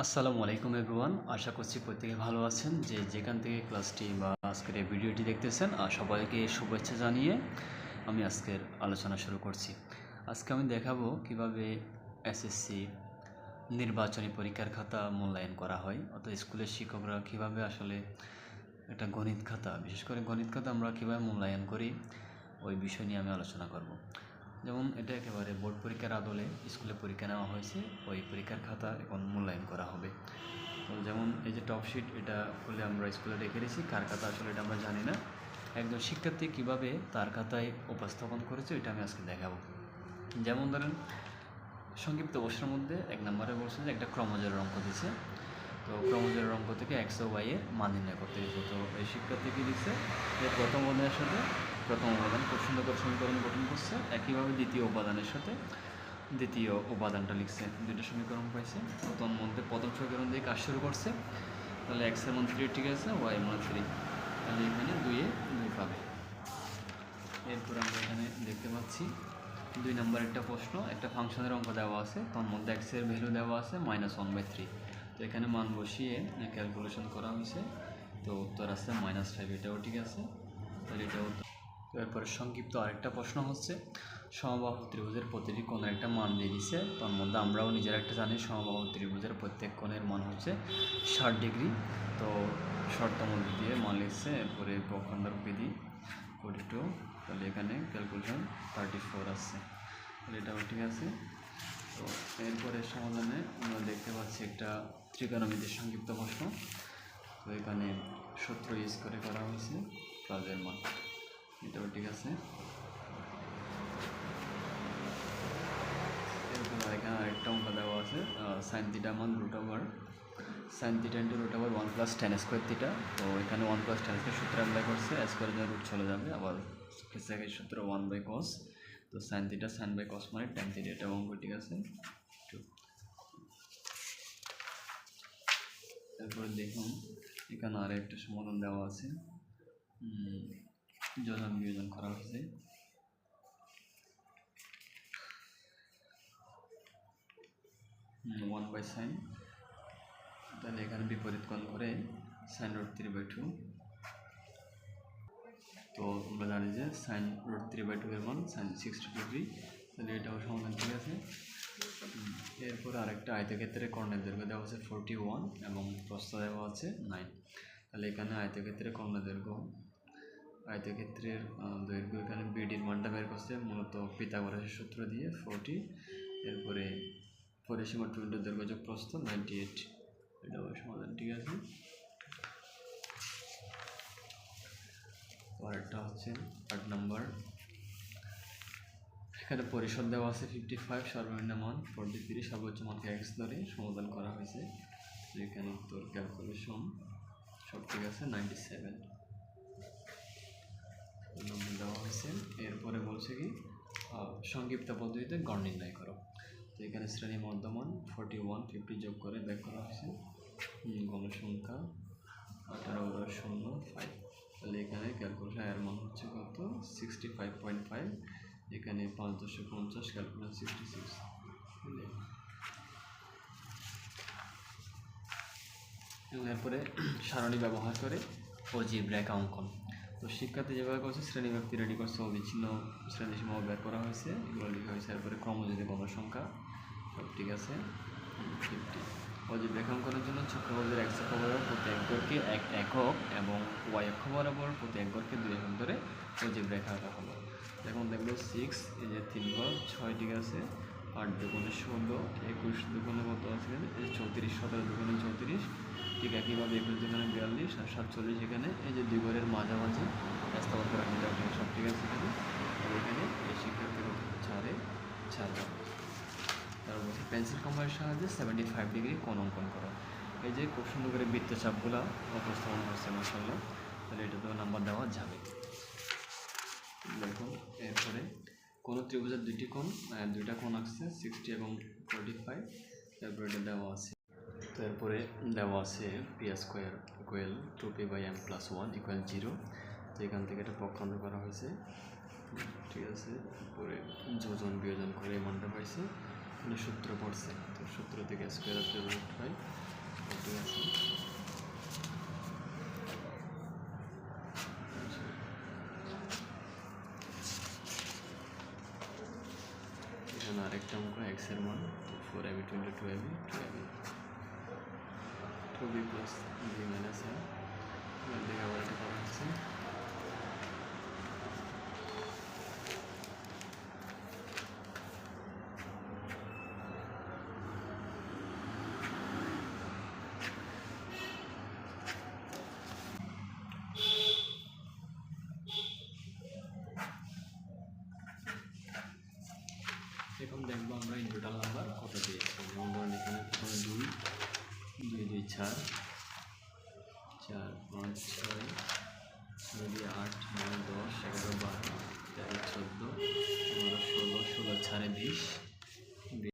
আসসালামু আলাইকুম এভরিওয়ান। আশা করছি প্রত্যেকে ভালো আছেন। যেখান থেকে ক্লাসটি বা আজকের এই ভিডিওটি দেখতেছেন সবাইকে শুভেচ্ছা জানিয়ে আমি আজকের আলোচনা শুরু করছি। আজকে আমি দেখাবো কিভাবে এসএসসি নির্বাচনী পরীক্ষার খাতা মূল্যায়ন করা হয়, অর্থাৎ স্কুলের শিক্ষকরা কিভাবে আসলে একটা গণিত খাতা, বিশেষ করে গণিত খাতা আমরা কীভাবে মূল্যায়ন করি ওই বিষয় নিয়ে আমি আলোচনা করব। যেমন এটা একেবারে বোর্ড পরীক্ষার আদলে স্কুলে পরীক্ষা নেওয়া হয়েছে, ওই পরীক্ষার খাতা এখন মূল্যায়ন করা হবে। তো যেমন এই যে টপ শিট, এটা করলে আমরা স্কুলে রেখে দিয়েছি, কার খাতা আসলে এটা আমরা জানি না। একজন শিক্ষার্থী কীভাবে তার খাতায় উপস্থাপন করেছে এটা আমি আজকে দেখাবো। যেমন ধরেন সংক্ষিপ্ত প্রশ্নের মধ্যে 1 নম্বরে বলছে যে একটা ক্রমজোড়ের অঙ্ক দিছে। তো ক্রমজোড়ের অঙ্ক থেকে x ও y এর মান নির্ণয় করতে দিয়েছে। তো এই শিক্ষার্থী কী লিখছে যে প্রথম উপাদানের সাথে প্রথম উপাদান খুব সুন্দর করে সমীকরণ গঠন করছে, একইভাবে দ্বিতীয় উপাদানের সাথে দ্বিতীয় উপাদানটা লিখছে। দুইটা সমীকরণ পাইছে। প্রথম মধ্যে প্রথম সমীকরণ দিয়ে কাজ শুরু করছে। তাহলে x এর মান 3 ঠিক আছে, y এর মান 3, তাহলে এখানে 2 পাবে। এরপর আমরা এখানে দেখতে পাচ্ছি 2 নম্বর একটা প্রশ্ন, একটা ফাংশনের অঙ্ক দেওয়া আছে, তার মধ্যে x এর ভ্যালু দেওয়া আছে -1/3। তো এখানে মান বসিয়ে ক্যালকুলেশন করা হয়েছে, তো উত্তর আছে -5। এটাও ঠিক আছে, তাহলে এটাও। এরপরে সংক্ষিপ্ত আরেকটা প্রশ্ন হচ্ছে সমবাহু ত্রিভুজের প্রতিটি কোণের একটা মান দিয়ে দিছে। তার মধ্যে আমরাও নিজের একটা জানি সমবাহু ত্রিভুজের প্রত্যেক কোণের মান হচ্ছে 60 ডিগ্রি। তো শর্ত মধ্যে দিয়ে মান লিখছে। এরপরে পক্ষান্তর বিধি 42, তাহলে এখানে ক্যালকুলেশন 34 আসছে, তাহলে এটাও ঠিক আছে। তো এরপরে সমাধানে আমরা দেখতে পাচ্ছি একটা ত্রিকোণমিতির সংক্ষিপ্ত প্রশ্ন। তো এখানে সূত্র ইউজ করে করা হয়েছে কাজের মান, এটাও ঠিক আছে। এরপর এখানে আরেকটা অঙ্ক দেওয়া আছে, সাইন থিটা মান sine theta into √1 + tan square theta. তো এখানে 1 + tan স্কোয়ার সূত্র অ্যাপ্লাই করছে, স্কোয়ারের জন্য রুট চলে যাবে, আবার সূত্র 1/cos। তো সাইন থিটা sin/cos মানে tan থিটা, এটা অঙ্ক ঠিক আছে। তারপরে দেখুন এখানে আর একটা সমাধান দেওয়া আছে, যোজন বিয়োজন করা হয়েছে। 1/sin, তাহলে এখানে বিপরীত কোণ করে sin√3/2। তো আমরা জানি যে sin√3/2 এর মান sin60 ডিগ্রি, তাহলে এটাও সমাধান ঠিক আছে। এরপর আরেকটা আয়তক্ষেত্রের কর্ণের দৈর্ঘ্য দেওয়া আছে 41 এবং প্রস্থ দেওয়া আছে 9। তাহলে এখানে আয়তক্ষেত্রের কর্ণের আয়তক্ষেত্রের দৈর্ঘ্য এখানে বিডির মানটা বের করছে মূলত পিথাগোরাসের সূত্র দিয়ে 40। এরপরে পরিসীমা 20 দৈর্ঘ্য যোগ প্রস্থ 98, এটাও সমাধান ঠিক আছে। আরেকটা হচ্ছে 8 নম্বর, এখানে পরিসর দেওয়া আছে 55, সর্বনিম্ন মান 43, সর্বোচ্চ মানকে x ধরে সমাধান করা হয়েছে। এখানে উত্তর ক্যালকুলেশন সব ঠিক আছে, 97 নম্বর দেওয়া হয়েছে। এরপরে বলছে কি সংক্ষিপ্ত পদ্ধতিতে গড় নির্ণয় করো। তো এখানে শ্রেণী মধ্যমান 41, 50 যোগ করে বের করা হয়েছে গণসংখ্যা 18,005। তাহলে এখানে ক্যালকুলেশন এর মান হচ্ছে কত 65.5, এখানে 5.50 ক্যালকুলেশন 66। এবং এরপরে সারণী ব্যবহার করে অজীব রেখা অঙ্কন। তো শিক্ষার্থী যেভাবে করছে শ্রেণীব্যাপ্তি রেডি করছে, অবিচ্ছিন্ন শ্রেণীসীমা বের করা হয়েছে, এগুলো লেখা হয়েছে। এরপরে ক্রমযোজী গণসংখ্যা সব ঠিক আছে 50। অজীব রেখা অঙ্কনের জন্য চক্রবর্তীর x অক্ষ বরাবর প্রতি এক ঘরকে 1 একক এবং y অক্ষ বরাবর প্রতি এক ঘরকে 2 একক ধরে অজীব রেখা আঁকা হলো। এখন দেখবো 6, এই যে 3 ঘর 6 ঠিক আছে, 8 দুগুণে 16, 21 দুগুণে কত আছে, 34, 17 দুগুণে 34, ঠিক একইভাবে 21 দুগুণে 42 আর 47, এখানে এই যে 2 ঘরের মাঝামাঝি স্থাপন করা হয়, সব ঠিক আছে এখানে। আর এখানে এই শিক্ষার্থীর 4-এ 4 যাবে। তারপর বলছে পেন্সিল কম্পাসের সাহায্যে 75 ডিগ্রি কোণ অঙ্কন করো। এই যে খুব সুন্দর করে বৃত্তচাপগুলো উপস্থাপন করছে মাশাআল্লাহ, তাহলে এটাতেও নাম্বার দেওয়া যাবে। দেখুন এরপরে কোনো ত্রিভুজের দুইটা কোণ আসছে 60 এবং 45, তারপরে এটা দেওয়া আছে। তো এরপরে দেওয়া আছে p² = 2p/m+1 = 0। তো এখান থেকে এটা পক্ষান্তর করা হয়েছে, ঠিক আছে। এরপরে যোজন বিয়োজন করে এই মানটা পাইছে এখানে সূত্র পড়ছে, তো সূত্র থেকে স্কোয়ার অফ রুট হয়, ঠিক আছে। এখানে আরেকটা অঙ্ক এক্সের মান 4ab × 2ab 2b plus b minus a, এবার দেখে আবার এটা করা হচ্ছে। এখন দেখবো আমরা ইন টোটাল নাম্বার কত পেয়েছি। যেমন ধরুন এখানে প্রথমে 2 2 2 4